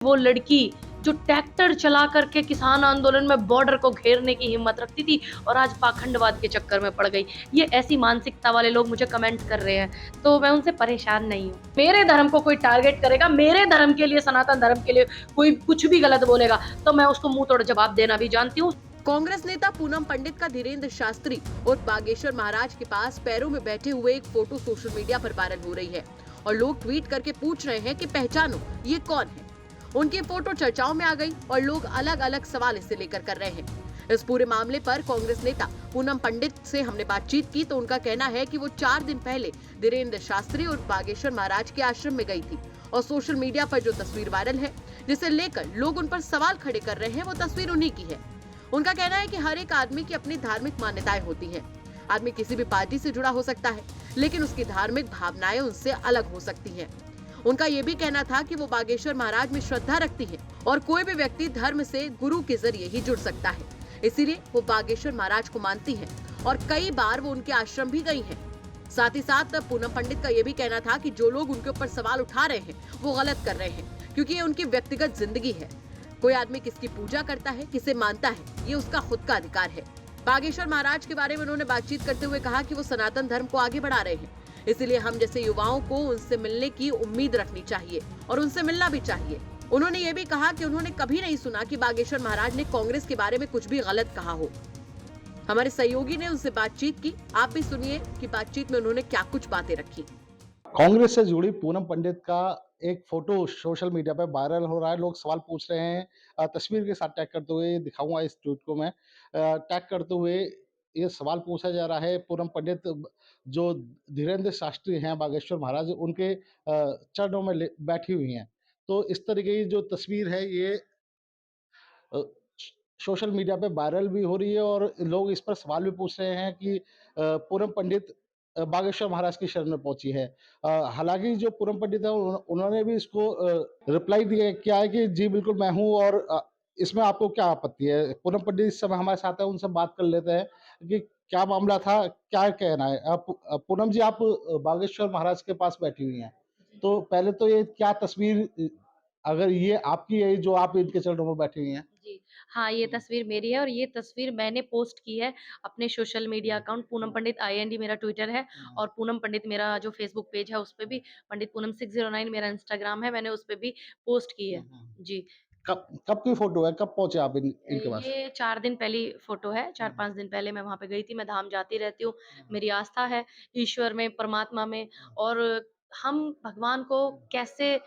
वो लड़की जो ट्रैक्टर चला करके किसान आंदोलन में बॉर्डर को घेरने की हिम्मत रखती थी और आज पाखंडवाद के चक्कर में पड़ गई। ये ऐसी मानसिकता वाले लोग मुझे कमेंट कर रहे हैं, तो मैं उनसे परेशान नहीं हूँ। मेरे धर्म को कोई टारगेट करेगा, मेरे धर्म के लिए, सनातन धर्म के लिए कोई कुछ भी गलत बोलेगा, तो मैं उसको मुंह तोड़ जवाब देना भी जानती हूँ। कांग्रेस नेता पूनम पंडित का धीरेन्द्र शास्त्री और बागेश्वर महाराज के पास पैरों में बैठे हुए एक फोटो सोशल मीडिया पर वायरल हो रही है और लोग ट्वीट करके पूछ रहे हैं कि पहचानो ये कौन है। उनकी फोटो चर्चाओं में आ गई और लोग अलग अलग सवाल इससे लेकर कर रहे हैं। इस पूरे मामले पर कांग्रेस नेता पूनम पंडित से हमने बातचीत की तो उनका कहना है कि वो 4 दिन पहले धीरेन्द्र शास्त्री और बागेश्वर महाराज के आश्रम में गई थी और सोशल मीडिया पर जो तस्वीर वायरल है जिसे लेकर लोग उन पर सवाल खड़े कर रहे हैं वो तस्वीर उन्हीं की है। उनका कहना है कि हर एक आदमी की अपनी धार्मिक मान्यताएं होती हैं। आदमी किसी भी पार्टी से जुड़ा हो सकता है, लेकिन उसकी धार्मिक भावनाएं उनसे अलग हो सकती हैं। उनका ये भी कहना था कि वो बागेश्वर महाराज में श्रद्धा रखती हैं और कोई भी व्यक्ति धर्म से गुरु के जरिए ही जुड़ सकता है, इसीलिए वो बागेश्वर महाराज को मानती हैं और कई बार वो उनके आश्रम भी गई हैं। साथ ही साथ पूनम पंडित का ये भी कहना था कि जो लोग उनके ऊपर सवाल उठा रहे हैं वो गलत कर रहे हैं, क्योंकि ये उनकी व्यक्तिगत जिंदगी है। कोई आदमी किसकी पूजा करता है, किसे मानता है, ये उसका खुद का अधिकार है। बागेश्वर महाराज के बारे में उन्होंने बातचीत करते हुए कहा कि वो सनातन धर्म को आगे बढ़ा रहे हैं, इसीलिए हम जैसे युवाओं को उनसे मिलने की उम्मीद रखनी चाहिए और उनसे मिलना भी चाहिए। उन्होंने ये भी कहा कि उन्होंने कभी नहीं सुना कि बागेश्वर महाराज ने कांग्रेस के बारे में कुछ भी गलत कहा हो। हमारे सहयोगी ने उनसे बातचीत की, आप भी सुनिए कि बातचीत में उन्होंने क्या कुछ बातें रखी। कांग्रेस से जुड़ी पूनम पंडित का एक फोटो सोशल मीडिया पे वायरल हो रहा है। लोग सवाल पूछ रहे हैं तस्वीर के साथ टैग करते हुए दिखाऊंगा इस ट्वीट को मैं टैग करते हुए ये सवाल पूछा जा रहा है पूनम पंडित जो धीरेन्द्र शास्त्री हैं बागेश्वर महाराज उनके चरणों में बैठी हुई हैं। तो इस तरीके की जो तस्वीर है ये अ, सोशल मीडिया पे वायरल भी हो रही है और लोग इस पर सवाल भी पूछ रहे हैं कि पूरम पंडित बागेश्वर महाराज की शरण में पहुंची है। हालांकि जो पूरम पंडित है उन्होंने भी इसको रिप्लाई दिया क्या है कि जी बिल्कुल मैं हूं और इसमें आपको क्या आपत्ति है। पूरम पंडित इस समय हमारे साथ है, उनसे बात कर लेते हैं कि क्या मामला था, क्या कहना है। पूनम जी आप बागेश्वर महाराज के पास बैठी हुई हैं, तो पहले तो ये क्या तस्वीर अगर ये आपकी है जो आप इनके चरणों में बैठी हुई हैं? जी। हाँ, ये तस्वीर मेरी है और ये तस्वीर मैंने पोस्ट की है अपने सोशल मीडिया अकाउंट पूनम पंडित आईएनडी मेरा ट्विटर है और पूनम पंडित मेरा जो फेसबुक पेज है उस पे भी पंडित पूनम 609 मेरा इंस्टाग्राम है, मैंने उस पे भी पोस्ट की है। जी। कब कब की फोटो है? कब पहुँचे आप इनके पास? ये 4 दिन पहली फ़ोटो है, 4-5 दिन पहले मैं वहाँ पे गई थी, मैं धाम जाती रहती हूँ, मेरी आस्था है ईश्वर में, परमात्मा में और हम भगवान को कैसे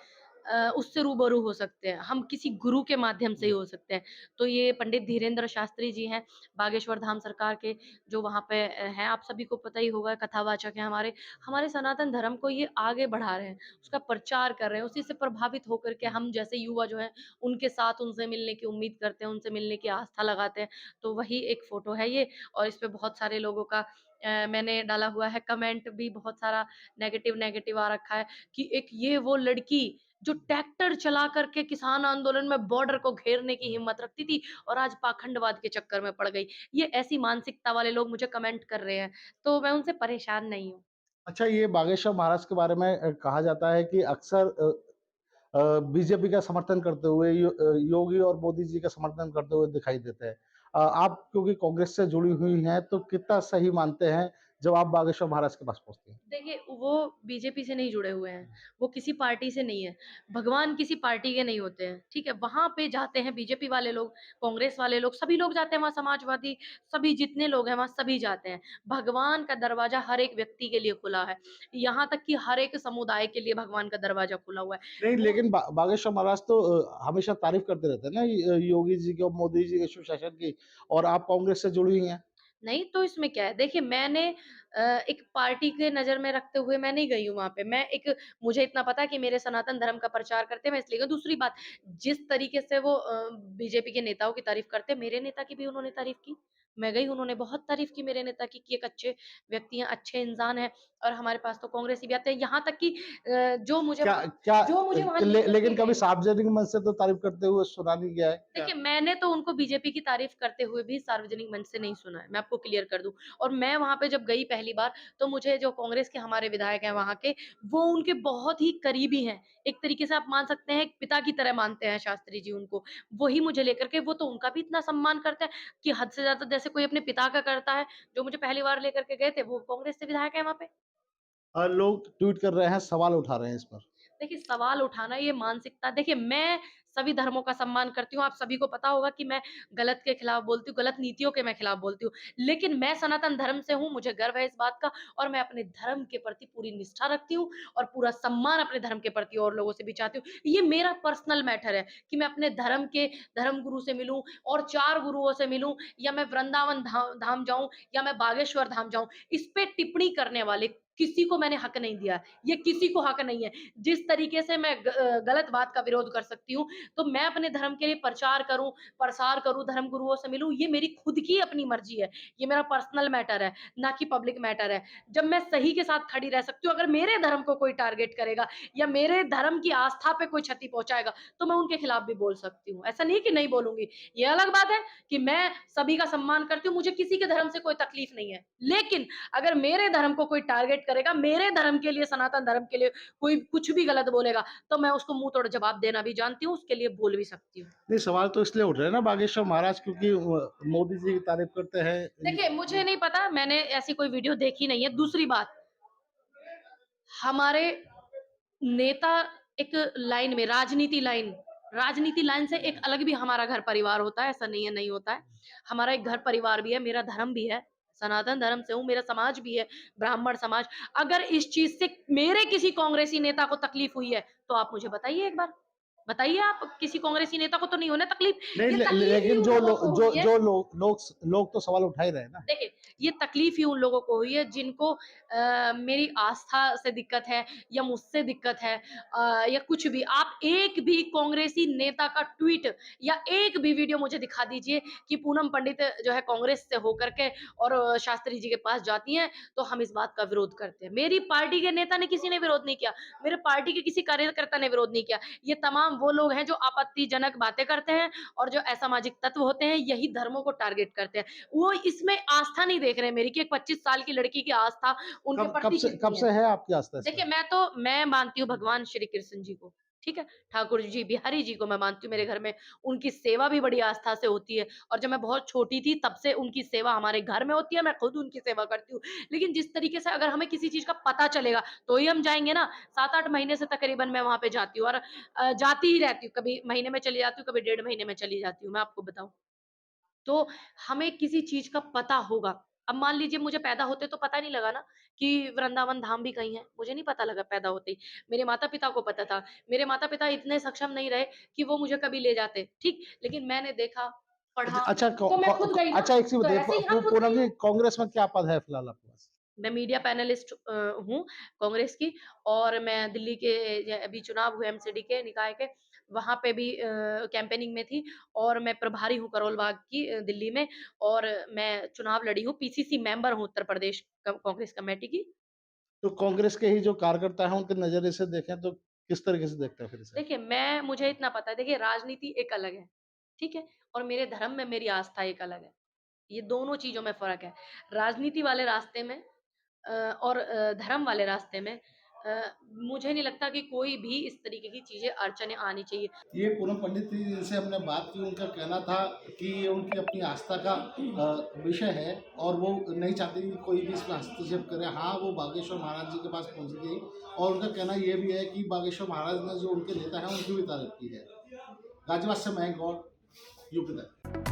उससे रूबरू हो सकते हैं, हम किसी गुरु के माध्यम से ही हो सकते हैं। तो ये पंडित धीरेन्द्र शास्त्री जी हैं, बागेश्वर धाम सरकार के जो वहाँ पे हैं, आप सभी को पता ही होगा कथावाचक हैं हमारे। हमारे सनातन धर्म को ये आगे बढ़ा रहे हैं, उसका प्रचार कर रहे हैं, उसी से प्रभावित होकर के हम जैसे युवा जो हैं उनके साथ उनसे मिलने की उम्मीद करते हैं, उनसे मिलने की आस्था लगाते हैं। तो वही एक फ़ोटो है ये और इस पे बहुत सारे लोगों का मैंने डाला हुआ है कमेंट भी बहुत सारा नेगेटिव आ रखा है कि एक ये वो लड़की जो ट्रैक्टर चला करके किसान आंदोलन में बॉर्डर को घेरने की हिम्मत रखती थी और आज पाखंडवाद के चक्कर में पड़ गई। ये ऐसी मानसिकता वाले लोग मुझे कमेंट कर रहे हैं, तो मैं उनसे परेशान नहीं हूँ। अच्छा ये बागेश्वर महाराज के बारे में कहा जाता है कि अक्सर बीजेपी का समर्थन करते हुए योगी और मोदी जी का समर्थन करते हुए दिखाई देते हैं। आप क्योंकि कांग्रेस से जुड़ी हुई हैं तो कितना सही मानते हैं जब आप बागेश्वर महाराज के पास पहुँचती हैं? देखिए, वो बीजेपी से नहीं जुड़े हुए हैं, वो किसी पार्टी से नहीं है। भगवान किसी पार्टी के नहीं होते हैं, ठीक है? वहाँ पे जाते हैं बीजेपी वाले लोग, कांग्रेस वाले लोग, सभी लोग जाते हैं वहाँ समाजवादी, सभी जितने लोग हैं वहाँ सभी जाते हैं। भगवान का दरवाज़ा हर एक व्यक्ति के लिए खुला है, यहाँ तक कि हर एक समुदाय के लिए भगवान का दरवाज़ा खुला हुआ है। नहीं वो लेकिन बागेश्वर महाराज तो हमेशा तारीफ करते रहते हैं ना योगी जी की और मोदी जी के सुशासन की, और आप कांग्रेस से जुड़ी हुई हैं। नहीं तो इसमें क्या है? देखिए मैंने एक पार्टी के नज़र में रखते हुए मैं नहीं गई हूँ वहाँ पे। मैं एक मुझे इतना पता है कि मेरे सनातन धर्म का प्रचार करते हैं, मैं इसलिए गई। दूसरी बात, जिस तरीके से वो बीजेपी के नेताओं की तारीफ़ करते हैं, मेरे नेता की भी उन्होंने तारीफ़ की। मैं गई, उन्होंने बहुत तारीफ़ की मेरे नेता की कि एक अच्छे व्यक्ति हैं, अच्छे इंसान हैं और हमारे पास तो कांग्रेसी भी आते हैं। यहाँ तक कि जो मुझे क्या क्या जो मुझे वहाँ ले लेकर के लेकिन कभी गए सार्वजनिक मंच से तो तारीफ़ करते हुए सुना नहीं गया है। क्या? देखिए, मैंने तो उनको बीजेपी की तारीफ़ करते हुए भी सार्वजनिक मंच से नहीं सुना है, मैं आपको क्लियर कर दूँ। और मैं वहाँ पे जब गई पहली बार, तो मुझे जो कांग्रेस के हमारे विधायक हैं वहाँ के, वो उनके बहुत ही करीबी हैं। एक तरीके से आप मान सकते हैं, एक पिता की तरह मानते हैं शास्त्री जी उनको। वही मुझे लेकर के वो तो उनका भी इतना सम्मान करते हैं कि हद से ज़्यादा जैसे कोई अपने पिता का करता है। जो मुझे पहली बार लेकर के गए थे, वो कांग्रेस से विधायक हैं वहाँ पे। लोग ट्वीट कर रहे हैं, सवाल उठा रहे हैं इस पर। देखिए, सवाल उठाना ये मानसिकता देखिए मैं सभी धर्मों का सम्मान करती हूँ, आप सभी को पता होगा कि मैं गलत के खिलाफ बोलती हूँ, गलत नीतियों के मैं खिलाफ बोलती हूँ। लेकिन मैं सनातन धर्म से हूँ, मुझे गर्व है इस बात का और मैं अपने धर्म के प्रति पूरी निष्ठा रखती हूँ और पूरा सम्मान अपने धर्म के प्रति और लोगों से भी चाहती हूँ। ये मेरा पर्सनल मैटर है कि मैं अपने धर्म के धर्म गुरु से मिलूँ और 4 गुरुओं से मिलूँ या मैं वृंदावन धाम जाऊँ या मैं बागेश्वर धाम जाऊँ। इस पे टिप्पणी करने वाले किसी को मैंने हक नहीं दिया। ये किसी को हक नहीं है। जिस तरीके से मैं गलत बात का विरोध कर सकती हूँ, तो मैं अपने धर्म के लिए प्रचार करूँ, प्रसार करूँ, धर्म गुरुओं से मिलूँ, ये मेरी खुद की अपनी मर्ज़ी है। ये मेरा पर्सनल मैटर है, ना कि पब्लिक मैटर है। जब मैं सही के साथ खड़ी रह सकती हूँ, अगर मेरे धर्म को कोई टारगेट करेगा या मेरे धर्म की आस्था पे कोई क्षति पहुँचाएगा, तो मैं उनके खिलाफ भी बोल सकती हूँ। ऐसा नहीं कि नहीं बोलूँगी। ये अलग बात है कि मैं सभी का सम्मान करती हूँ, मुझे किसी के धर्म से कोई तकलीफ नहीं है। लेकिन अगर मेरे धर्म को कोई टारगेट करेगा, मेरे धर्म के लिए, सनातन धर्म के लिए कोई कुछ भी गलत बोलेगा, तो मैं उसको मुँह तोड़ जवाब देना भी जानती हूँ, उसके लिए बोल भी सकती हूँ। नहीं, सवाल तो इसलिए उठ रहे हैं ना बागेश्वर महाराज, क्योंकि मोदी जी की तारीफ़ करते हैं। देखिए, मुझे नहीं पता, मैंने ऐसी कोई वीडियो देखी नहीं है। दूसरी बात, हमारे नेता एक लाइन में राजनीति लाइन से एक अलग भी हमारा घर परिवार होता है, ऐसा नहीं है नहीं होता है। हमारा एक घर परिवार भी है, मेरा धर्म भी है, सनातन धर्म से हूँ, मेरा समाज भी है, ब्राह्मण समाज। अगर इस चीज़ से मेरे किसी कांग्रेसी नेता को तकलीफ हुई है, तो आप मुझे बताइए एक बार। बताइए आप, किसी कांग्रेसी नेता को तो नहीं होना तकलीफ, नहीं, ये तकलीफ ही लेकिन उन जो लोगों को हुई है जो लोग तो सवाल उठा ही रहे हैं ना। देखिए, ये तकलीफ ही उन लोगों को हुई है जिनको मेरी आस्था से दिक्कत है या मुझसे दिक्कत है या कुछ भी। आप एक भी कांग्रेसी नेता का ट्वीट या एक भी वीडियो मुझे दिखा दीजिए कि पूनम पंडित जो है कांग्रेस से होकर के और शास्त्री जी के पास जाती हैं, तो हम इस बात का विरोध करते हैं। मेरी पार्टी के नेता ने किसी ने विरोध नहीं किया, मेरे पार्टी के किसी कार्यकर्ता ने विरोध नहीं किया। ये तमाम वो लोग हैं जो आपत्तिजनक बातें करते हैं और जो असामाजिक तत्व होते हैं, यही धर्मों को टारगेट करते हैं। वो इसमें आस्था नहीं देख रहे मेरी कि एक 25 साल की लड़की की आस्था उनके प्रति कब कितनी है। से है आपकी आस्था इस देखिए, पर? मैं मानती हूँ भगवान श्री कृष्ण जी को, ठीक है? ठाकुर जी, बिहारी जी को मैं मानती हूँ मेरे घर में, उनकी सेवा भी बड़ी आस्था से होती है और जब मैं बहुत छोटी थी तब से उनकी सेवा हमारे घर में होती है, मैं खुद उनकी सेवा करती हूँ। लेकिन जिस तरीके से अगर हमें किसी चीज़ का पता चलेगा, तो ही हम जाएँगे ना। 7-8 महीने से तकरीबन मैं वहाँ पे जाती हूँ और जाती ही रहती हूँ, कभी महीने में चली जाती हूँ, कभी डेढ़ महीने में चली जाती हूँ, मैं आपको बताऊँ। तो हमें किसी चीज़ का पता होगा। अब मान लीजिए मुझे पैदा होते तो पता नहीं लगा ना कि वृंदावन धाम भी कहीं है, मुझे नहीं पता लगा पैदा होते ही। मेरे माता-पिता को पता था। मेरे माता-पिता इतने सक्षम नहीं रहे कि वो मुझे कभी ले जाते, ठीक? लेकिन मैंने देखा, अच्छा पढ़ा, अच्छा तो मैं खुद गई ना, अच्छा, एक चीज़ तो बताइए, ऐसे ही हम खुद पूनम गए जी, ना। कांग्रेस में क्या पद है फिलहाल आपके पास? मैं मीडिया पैनलिस्ट हूँ कांग्रेस की और मैं दिल्ली के अभी चुनाव हुए एमसीडी के निकाय के, वहाँ पे भी कैंपेनिंग में थी और मैं प्रभारी हूँ करोल बाग की दिल्ली में और मैं चुनाव लड़ी हूँ, पीसीसी मेंबर हूँ उत्तर प्रदेश कांग्रेस कमेटी की। तो कांग्रेस के ही जो कार्यकर्ता हैं, उनके नज़रिए से देखें तो किस तरीके से देखते हैं फिर इसे? देखिए, मुझे इतना पता है, देखिए राजनीति एक अलग है, ठीक है? और मेरे धर्म में मेरी आस्था एक अलग है। ये दोनों चीज़ों में फ़र्क है। राजनीति वाले रास्ते में और धर्म वाले रास्ते में मुझे नहीं लगता कि कोई भी इस तरीके की चीज़ें अड़चनें आनी चाहिए। ये पूनम पंडित जी से हमने बात की, उनका कहना था कि ये उनकी अपनी आस्था का विषय है और वो नहीं चाहती कि कोई भी इसमें हस्तक्षेप करे। हाँ, वो बागेश्वर महाराज जी के पास पहुँची थी और उनका कहना ये भी है कि बागेश्वर महाराज ने जो उनके नेता हैं, उनकी भी तारीफ़ की है। गाज़ियाबाद से मयंक गौर, यूपी तक।